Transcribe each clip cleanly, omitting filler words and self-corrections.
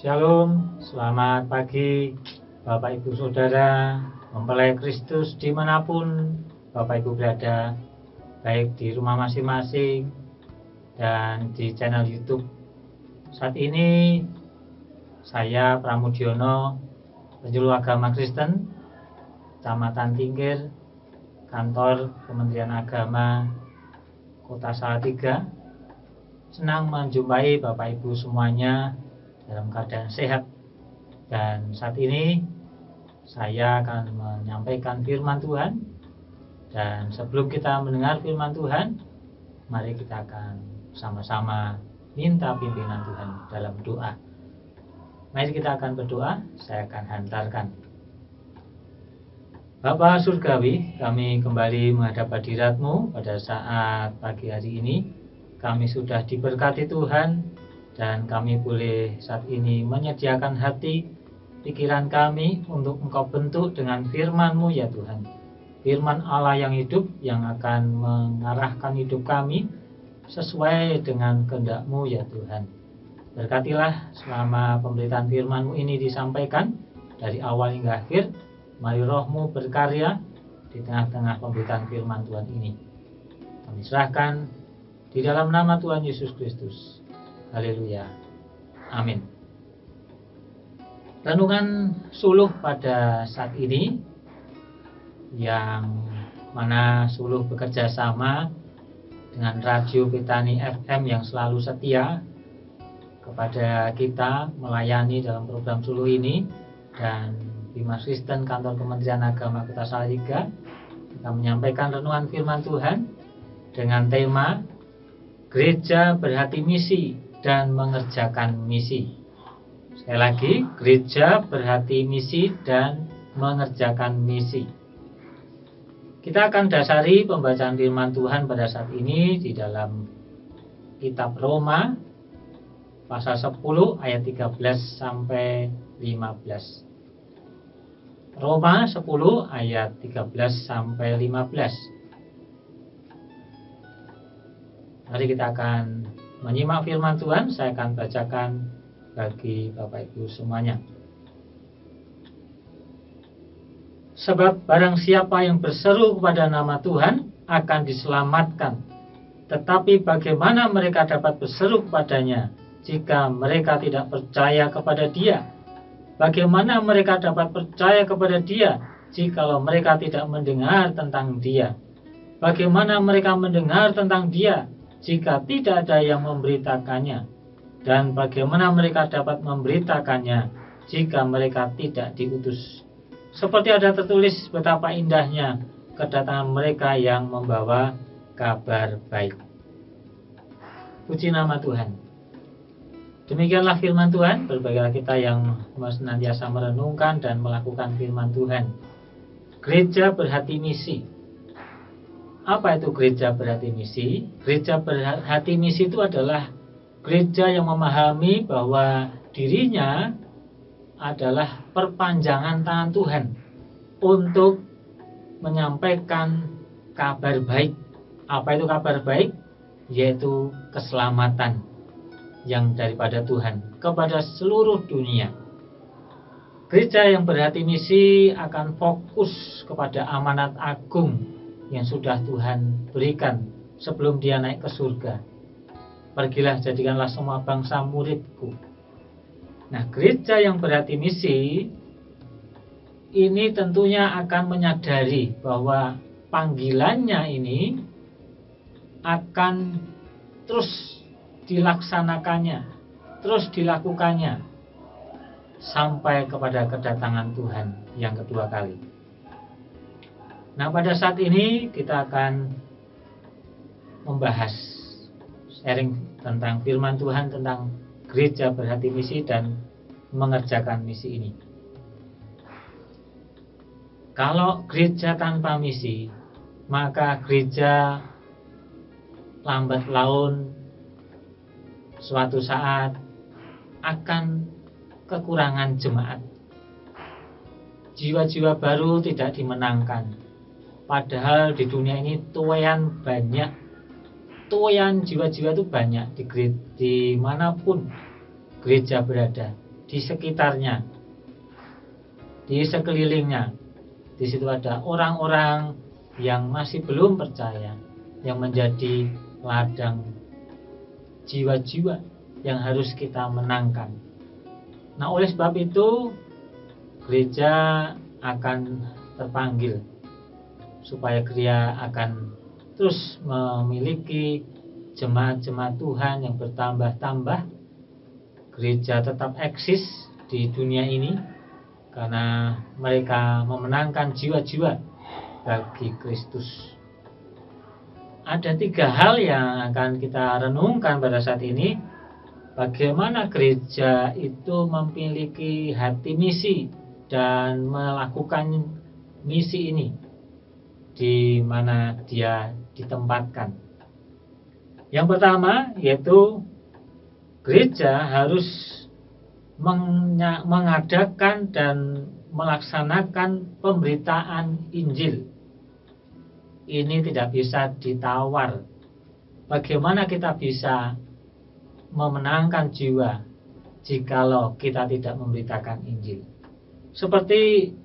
Shalom, selamat pagi Bapak Ibu Saudara, mempelai Kristus dimanapun Bapak Ibu berada, baik di rumah masing-masing dan di channel YouTube. Saat ini saya Pramudiono, penjuru agama Kristen, Kecamatan Tingkir, Kantor Kementerian Agama Kota Salatiga, senang menjumpai Bapak Ibu semuanya dalam keadaan sehat. Dan saat ini saya akan menyampaikan firman Tuhan. Dan sebelum kita mendengar firman Tuhan, mari kita akan sama-sama minta pimpinan Tuhan dalam doa. Mari kita akan berdoa, saya akan hantarkan. Bapa Surgawi, kami kembali menghadap hadirat-Mu pada saat pagi hari ini. Kami sudah diberkati Tuhan, dan kami boleh saat ini menyediakan hati, pikiran kami untuk Engkau bentuk dengan firman-Mu ya Tuhan. Firman Allah yang hidup, yang akan mengarahkan hidup kami sesuai dengan kehendak-Mu ya Tuhan. Berkatilah selama pemberitaan firman-Mu ini disampaikan dari awal hingga akhir. Mari Roh-Mu berkarya di tengah-tengah pemberitaan firman Tuhan ini. Kami serahkan di dalam nama Tuhan Yesus Kristus. Haleluya. Amin. Renungan suluh pada saat ini, yang mana suluh bekerja sama dengan Radio Betani FM yang selalu setia kepada kita melayani dalam program suluh ini, dan Bimas Kristen Kantor Kementerian Agama Kota Salatiga kita menyampaikan renungan firman Tuhan dengan tema Gereja berhati misi dan mengerjakan misi. Sekali lagi, gereja berhati misi dan mengerjakan misi. Kita akan dasari pembacaan firman Tuhan pada saat ini di dalam kitab Roma pasal 10 ayat 13 sampai 15. Roma 10 ayat 13 sampai 15. Mari kita akan menyimak firman Tuhan. Saya akan bacakan bagi Bapak Ibu semuanya. Sebab barang siapa yang berseru kepada nama Tuhan akan diselamatkan. Tetapi bagaimana mereka dapat berseru kepadanya jika mereka tidak percaya kepada Dia? Bagaimana mereka dapat percaya kepada Dia jikalau mereka tidak mendengar tentang Dia? Bagaimana mereka mendengar tentang Dia jika tidak ada yang memberitakannya? Dan bagaimana mereka dapat memberitakannya jika mereka tidak diutus? Seperti ada tertulis betapa indahnya kedatangan mereka yang membawa kabar baik. Puji nama Tuhan. Demikianlah firman Tuhan. Berbahagialah kita yang senantiasa merenungkan dan melakukan firman Tuhan. Gereja berhati misi. Apa itu gereja berhati misi? Gereja berhati misi itu adalah gereja yang memahami bahwa dirinya adalah perpanjangan tangan Tuhan untuk menyampaikan kabar baik. Apa itu kabar baik? Yaitu keselamatan yang daripada Tuhan kepada seluruh dunia. Gereja yang berhati misi akan fokus kepada amanat agung yang sudah Tuhan berikan sebelum Dia naik ke surga. Pergilah, jadikanlah semua bangsa muridku. Nah, gereja yang berhati misi ini tentunya akan menyadari bahwa panggilannya ini akan terus dilaksanakannya, terus dilakukannya sampai kepada kedatangan Tuhan yang kedua kali. Nah, pada saat ini kita akan membahas sharing tentang firman Tuhan tentang gereja berhati misi dan mengerjakan misi ini. Kalau gereja tanpa misi, maka gereja lambat laun suatu saat akan kekurangan jemaat. Jiwa-jiwa baru tidak dimenangkan. Padahal di dunia ini tuayan banyak, tuayan jiwa-jiwa itu banyak di manapun gereja berada, di sekitarnya, di sekelilingnya. Di situ ada orang-orang yang masih belum percaya, yang menjadi ladang jiwa-jiwa yang harus kita menangkan. Nah, oleh sebab itu gereja akan terpanggil supaya gereja akan terus memiliki jemaat-jemaat Tuhan yang bertambah-tambah. Gereja tetap eksis di dunia ini karena mereka memenangkan jiwa-jiwa bagi Kristus. Ada 3 hal yang akan kita renungkan pada saat ini. Bagaimana gereja itu memiliki hati misi dan melakukan misi ini di mana dia ditempatkan. Yang pertama yaitu gereja harus mengadakan dan melaksanakan pemberitaan Injil. Ini tidak bisa ditawar. Bagaimana kita bisa memenangkan jiwa jikalau kita tidak memberitakan Injil? Seperti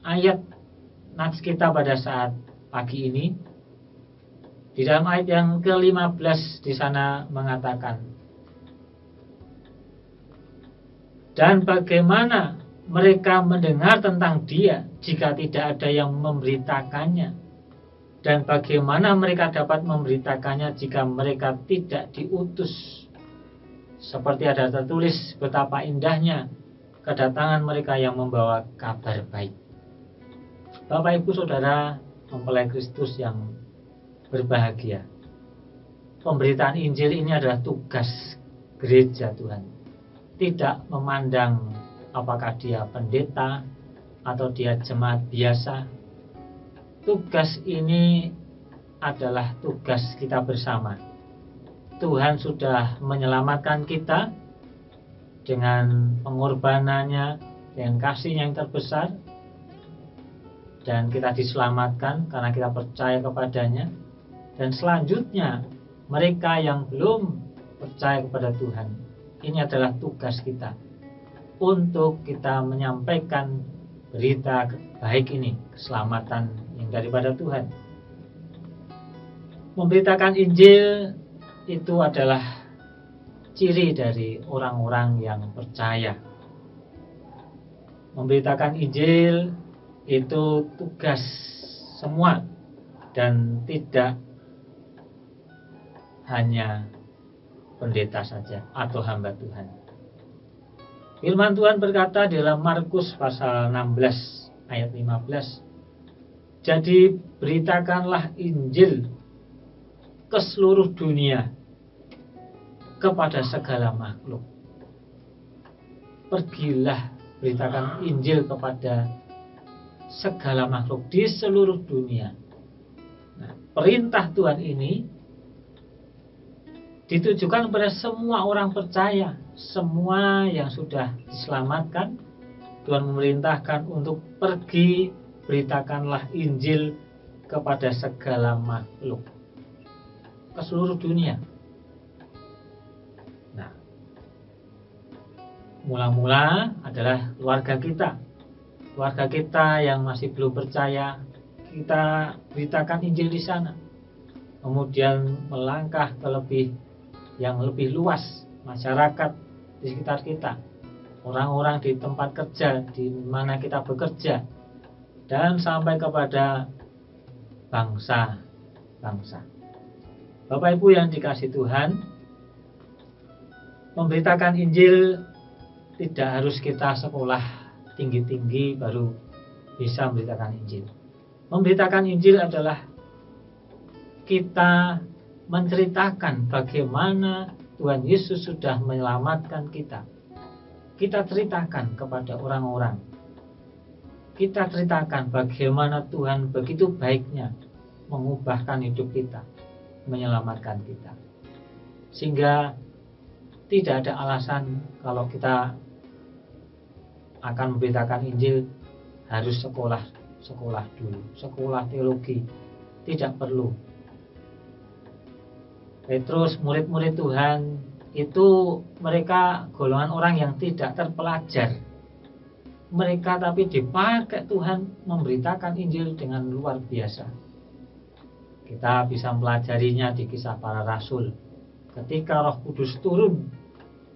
ayat nats kita pada saat pagi ini, di dalam ayat yang ke-15 di sana mengatakan, dan bagaimana mereka mendengar tentang Dia jika tidak ada yang memberitakannya, dan bagaimana mereka dapat memberitakannya jika mereka tidak diutus. Seperti ada tertulis, betapa indahnya kedatangan mereka yang membawa kabar baik. Bapak Ibu Saudara mempelai Kristus yang berbahagia, pemberitaan Injil ini adalah tugas gereja Tuhan. Tidak memandang apakah dia pendeta atau dia jemaat biasa. Tugas ini adalah tugas kita bersama. Tuhan sudah menyelamatkan kita dengan pengorbanannya, dengan kasih yang terbesar, dan kita diselamatkan karena kita percaya kepadanya. Dan selanjutnya mereka yang belum percaya kepada Tuhan, ini adalah tugas kita untuk kita menyampaikan berita baik ini, keselamatan yang daripada Tuhan. Memberitakan Injil itu adalah ciri dari orang-orang yang percaya. Memberitakan Injil itu tugas semua dan tidak hanya pendeta saja atau hamba Tuhan. Firman Tuhan berkata dalam Markus pasal 16 ayat 15, jadi beritakanlah Injil ke seluruh dunia kepada segala makhluk. Pergilah, beritakan Injil kepada segala makhluk di seluruh dunia. Nah, perintah Tuhan ini ditujukan kepada semua orang percaya, semua yang sudah diselamatkan. Tuhan memerintahkan untuk pergi, beritakanlah Injil kepada segala makhluk, ke seluruh dunia. Nah, mula-mula adalah keluarga kita yang masih belum percaya, kita beritakan Injil di sana. Kemudian melangkah ke yang lebih luas, masyarakat di sekitar kita, orang-orang di tempat kerja di mana kita bekerja, dan sampai kepada bangsa-bangsa. Bapak Ibu yang dikasihi Tuhan, memberitakan Injil tidak harus kita sekolah tinggi-tinggi baru bisa memberitakan Injil. Memberitakan Injil adalah kita menceritakan bagaimana Tuhan Yesus sudah menyelamatkan kita. Kita ceritakan kepada orang-orang. Kita ceritakan bagaimana Tuhan begitu baiknya mengubahkan hidup kita, menyelamatkan kita. Sehingga tidak ada alasan kalau kita akan memberitakan Injil harus sekolah dulu, sekolah teologi. Tidak perlu. Petrus, murid-murid Tuhan itu mereka golongan orang yang tidak terpelajar. Mereka tapi dipakai Tuhan memberitakan Injil dengan luar biasa. Kita bisa pelajarinya di Kisah Para Rasul. Ketika Roh Kudus turun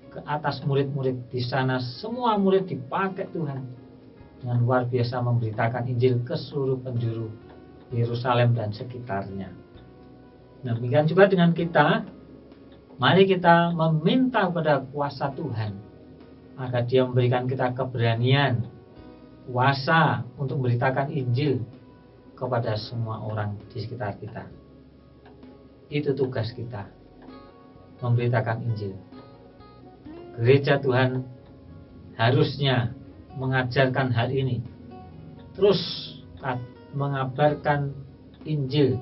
ke atas murid-murid, di sana semua murid dipakai Tuhan dengan luar biasa memberitakan Injil ke seluruh penjuru Yerusalem dan sekitarnya. Demikian juga dengan kita. Mari kita meminta kepada kuasa Tuhan agar Dia memberikan kita keberanian, kuasa untuk memberitakan Injil kepada semua orang di sekitar kita. Itu tugas kita, memberitakan Injil. Gereja Tuhan harusnya mengajarkan hal ini, terus mengabarkan Injil,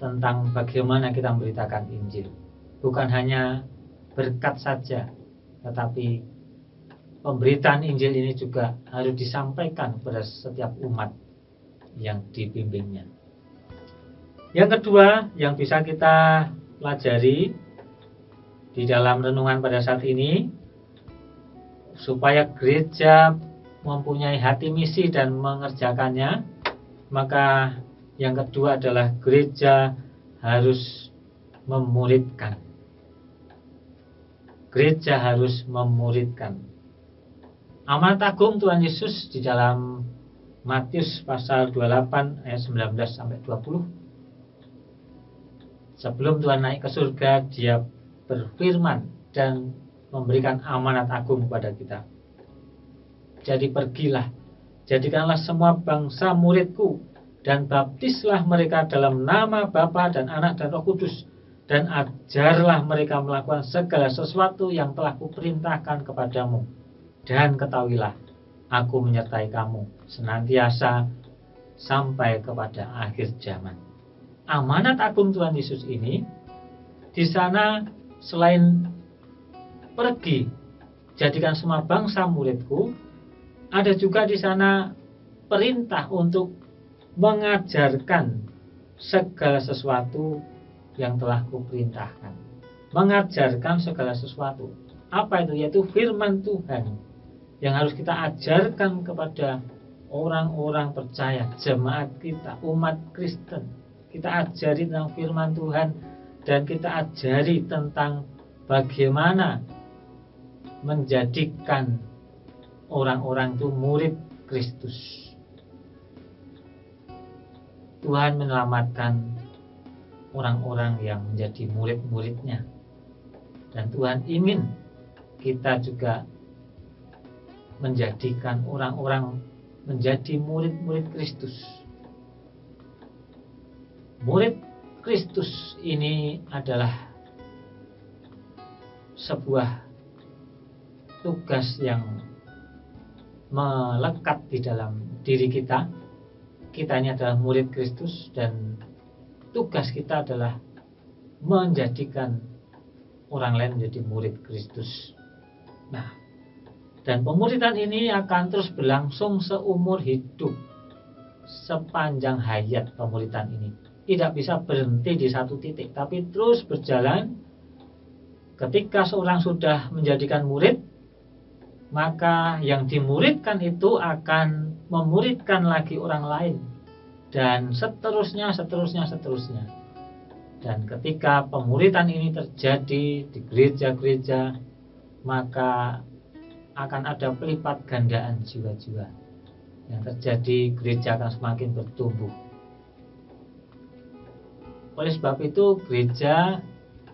tentang bagaimana kita memberitakan Injil. Bukan hanya berkat saja, tetapi pemberitaan Injil ini juga harus disampaikan kepada setiap umat yang dibimbingnya. Yang kedua yang bisa kita pelajari di dalam renungan pada saat ini, supaya gereja mempunyai hati misi dan mengerjakannya, maka yang kedua adalah gereja harus memuridkan. Gereja harus memuridkan. Amanat agung Tuhan Yesus di dalam Matius pasal 28 ayat 19 sampai 20. Sebelum Tuhan naik ke surga, Dia berfirman dan memberikan amanat agung kepada kita. Jadi pergilah, jadikanlah semua bangsa muridku, dan baptislah mereka dalam nama Bapa dan Anak dan Roh Kudus, dan ajarlah mereka melakukan segala sesuatu yang telah kuperintahkan kepadamu. Dan ketahuilah, aku menyertai kamu senantiasa sampai kepada akhir zaman. Amanat agung Tuhan Yesus ini, di sana selain pergi, jadikan semua bangsa muridku, ada juga di sana perintah untuk mengajarkan segala sesuatu yang telah kuperintahkan. Mengajarkan segala sesuatu. Apa itu? Yaitu firman Tuhan yang harus kita ajarkan kepada orang-orang percaya, jemaat kita, umat Kristen. Kita ajari tentang firman Tuhan, dan kita ajari tentang bagaimana menjadikan orang-orang itu murid Kristus. Tuhan menyelamatkan orang-orang yang menjadi murid-muridnya, dan Tuhan ingin kita juga menjadikan orang-orang menjadi murid-murid Kristus. Murid Kristus ini adalah sebuah tugas yang melekat di dalam diri kita. Kita ini adalah murid Kristus, dan tugas kita adalah menjadikan orang lain menjadi murid Kristus. Nah, dan pemuridan ini akan terus berlangsung seumur hidup, sepanjang hayat. Pemuridan ini tidak bisa berhenti di satu titik, tapi terus berjalan. Ketika seorang sudah menjadikan murid, maka yang dimuridkan itu akan memuridkan lagi orang lain, dan seterusnya. Dan ketika pemuridan ini terjadi di gereja-gereja, maka akan ada pelipat gandaan jiwa-jiwa yang terjadi. Gereja akan semakin bertumbuh. Oleh sebab itu, gereja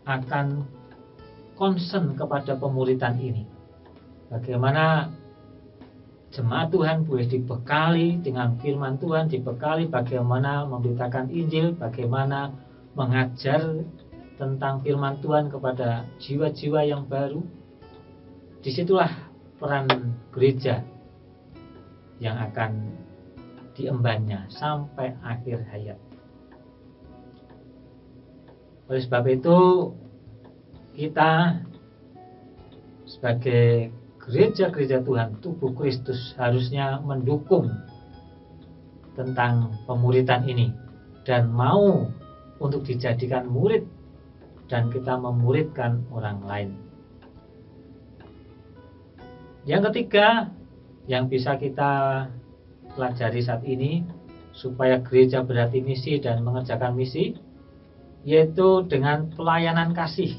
akan concern kepada pemuridan ini. Bagaimana jemaat Tuhan boleh dibekali dengan firman Tuhan, dibekali bagaimana memberitakan Injil, bagaimana mengajar tentang firman Tuhan kepada jiwa-jiwa yang baru. Disitulah peran gereja yang akan diembannya sampai akhir hayat. Oleh sebab itu, kita sebagai gereja-gereja Tuhan, tubuh Kristus, harusnya mendukung tentang pemuridan ini dan mau untuk dijadikan murid dan kita memuridkan orang lain. Yang ketiga yang bisa kita pelajari saat ini supaya gereja berarti misi dan mengerjakan misi, yaitu dengan pelayanan kasih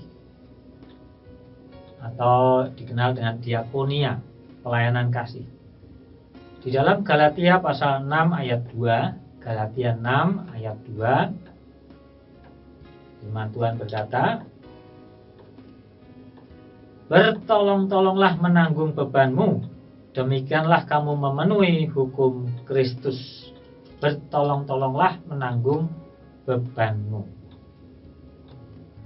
atau dikenal dengan diakonia, pelayanan kasih. Di dalam Galatia pasal 6 ayat 2, Galatia 6 ayat 2, firman Tuhan berkata, "Bertolong-tolonglah menanggung bebanmu, demikianlah kamu memenuhi hukum Kristus." Bertolong-tolonglah menanggung bebanmu.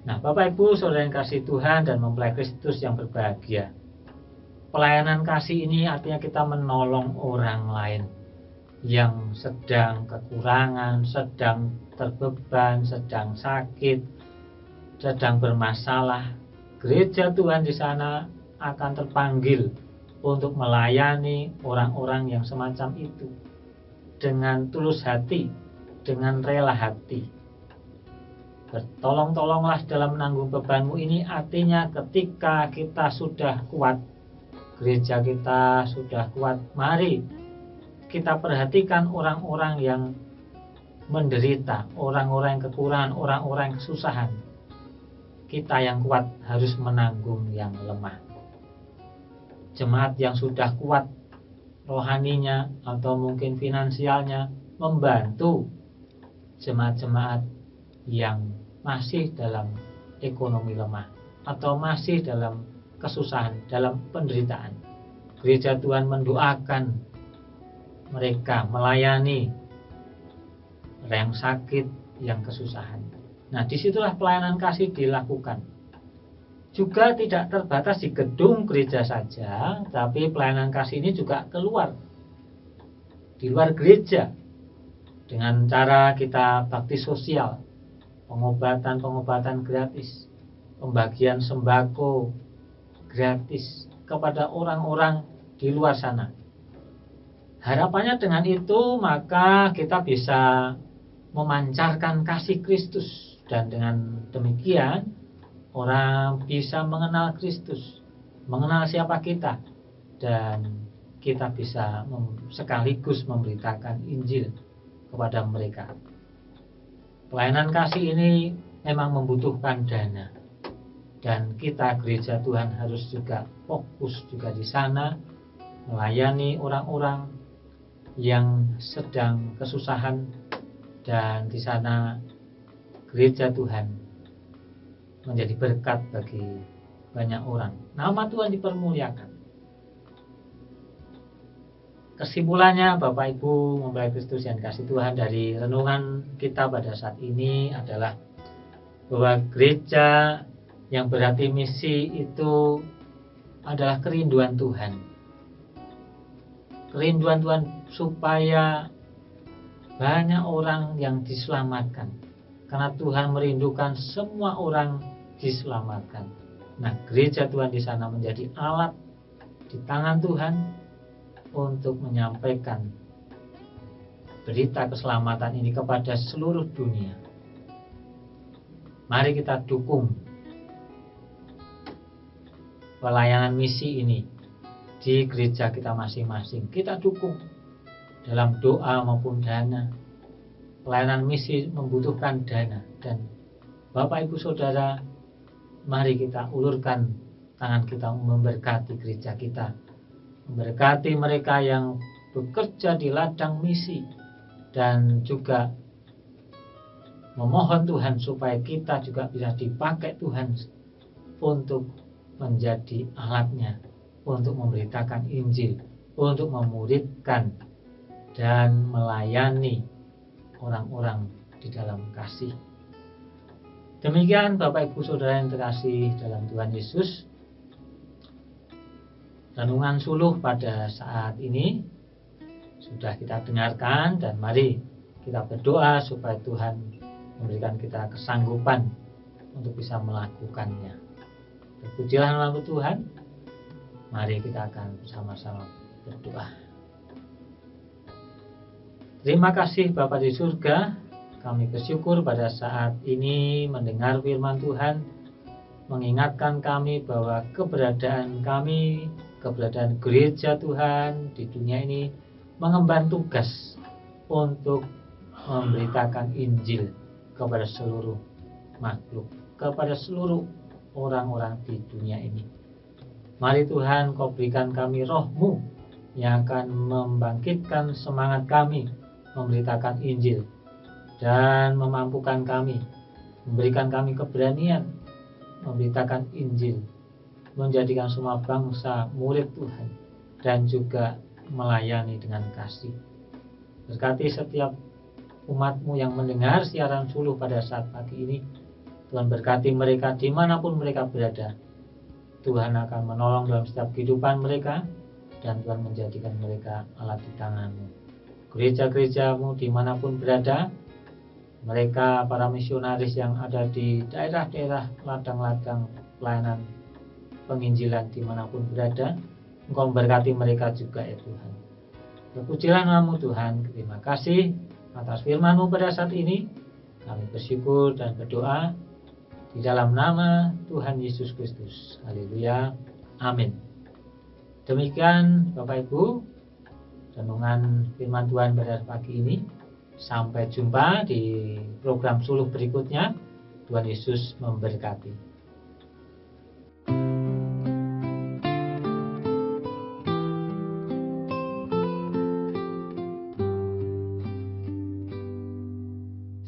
Nah, Bapak Ibu Saudara yang kasih Tuhan dan mempelai Kristus yang berbahagia, pelayanan kasih ini artinya kita menolong orang lain yang sedang kekurangan, sedang terbeban, sedang sakit, sedang bermasalah. Gereja Tuhan di sana akan terpanggil untuk melayani orang-orang yang semacam itu dengan tulus hati, dengan rela hati. Bertolong-tolonglah dalam menanggung bebanmu ini artinya ketika kita sudah kuat, gereja kita sudah kuat, mari kita perhatikan orang-orang yang menderita, orang-orang yang kekurangan, orang-orang yang kesusahan. Kita yang kuat harus menanggung yang lemah. Jemaat yang sudah kuat rohaninya atau mungkin finansialnya membantu jemaat-jemaat yang masih dalam ekonomi lemah atau masih dalam kesusahan, dalam penderitaan. Gereja Tuhan mendoakan mereka, melayani yang sakit, yang kesusahan. Nah, disitulah pelayanan kasih dilakukan. Juga tidak terbatas di gedung gereja saja, tapi pelayanan kasih ini juga keluar, di luar gereja, dengan cara kita bakti sosial, pengobatan gratis, pembagian sembako gratis kepada orang-orang di luar sana. Harapannya dengan itu maka kita bisa memancarkan kasih Kristus, dan dengan demikian orang bisa mengenal Kristus, mengenal siapa kita, dan kita bisa sekaligus memberitakan Injil kepada mereka. Pelayanan kasih ini memang membutuhkan dana, dan kita gereja Tuhan harus juga fokus juga di sana melayani orang-orang yang sedang kesusahan, dan di sana gereja Tuhan menjadi berkat bagi banyak orang. Nama Tuhan dipermuliakan. Kesimpulannya Bapak Ibu mempelai Kristus yang kasih Tuhan dari renungan kita pada saat ini adalah bahwa gereja yang berarti misi itu adalah kerinduan Tuhan. Kerinduan Tuhan supaya banyak orang yang diselamatkan. Karena Tuhan merindukan semua orang diselamatkan. Nah, gereja Tuhan di sana menjadi alat di tangan Tuhan untuk menyampaikan berita keselamatan ini kepada seluruh dunia. Mari kita dukung pelayanan misi ini di gereja kita masing-masing. Kita dukung dalam doa maupun dana. Pelayanan misi membutuhkan dana, dan Bapak Ibu Saudara, mari kita ulurkan tangan kita memberkati gereja kita, memberkati mereka yang bekerja di ladang misi, dan juga memohon Tuhan supaya kita juga bisa dipakai Tuhan untuk menjadi alatnya, untuk memberitakan Injil, untuk memuridkan dan melayani orang-orang di dalam kasih. Demikian Bapak Ibu Saudara yang terkasih dalam Tuhan Yesus, renungan suluh pada saat ini sudah kita dengarkan, dan mari kita berdoa supaya Tuhan memberikan kita kesanggupan untuk bisa melakukannya. Terpujilah nama Tuhan. Mari kita akan bersama-sama berdoa. Terima kasih Bapa di surga, kami bersyukur pada saat ini mendengar firman Tuhan. mengingatkan kami bahwa keberadaan kami, keberadaan gereja Tuhan di dunia ini mengemban tugas untuk memberitakan Injil kepada seluruh makhluk, kepada seluruh orang-orang di dunia ini. Mari Tuhan, Kau berikan kami roh-Mu yang akan membangkitkan semangat kami memberitakan Injil dan memampukan kami, memberikan kami keberanian memberitakan Injil, menjadikan semua bangsa murid Tuhan dan juga melayani dengan kasih. Berkati setiap umat-Mu yang mendengar siaran suluh pada saat pagi ini. Tuhan berkati mereka dimanapun mereka berada. Tuhan akan menolong dalam setiap kehidupan mereka, dan Tuhan menjadikan mereka alat di tangan-Mu. Gereja-gereja-Mu dimanapun berada, mereka para misionaris yang ada di daerah-daerah ladang-ladang pelayanan penginjilan dimanapun berada, Engkau memberkati mereka juga ya Tuhan. Terpujilah nama-Mu Tuhan. Terima kasih atas firman-Mu pada saat ini. Kami bersyukur dan berdoa di dalam nama Tuhan Yesus Kristus. Haleluya. Amin. Demikian Bapak Ibu, renungan firman Tuhan pada pagi ini. Sampai jumpa di program suluh berikutnya. Tuhan Yesus memberkati.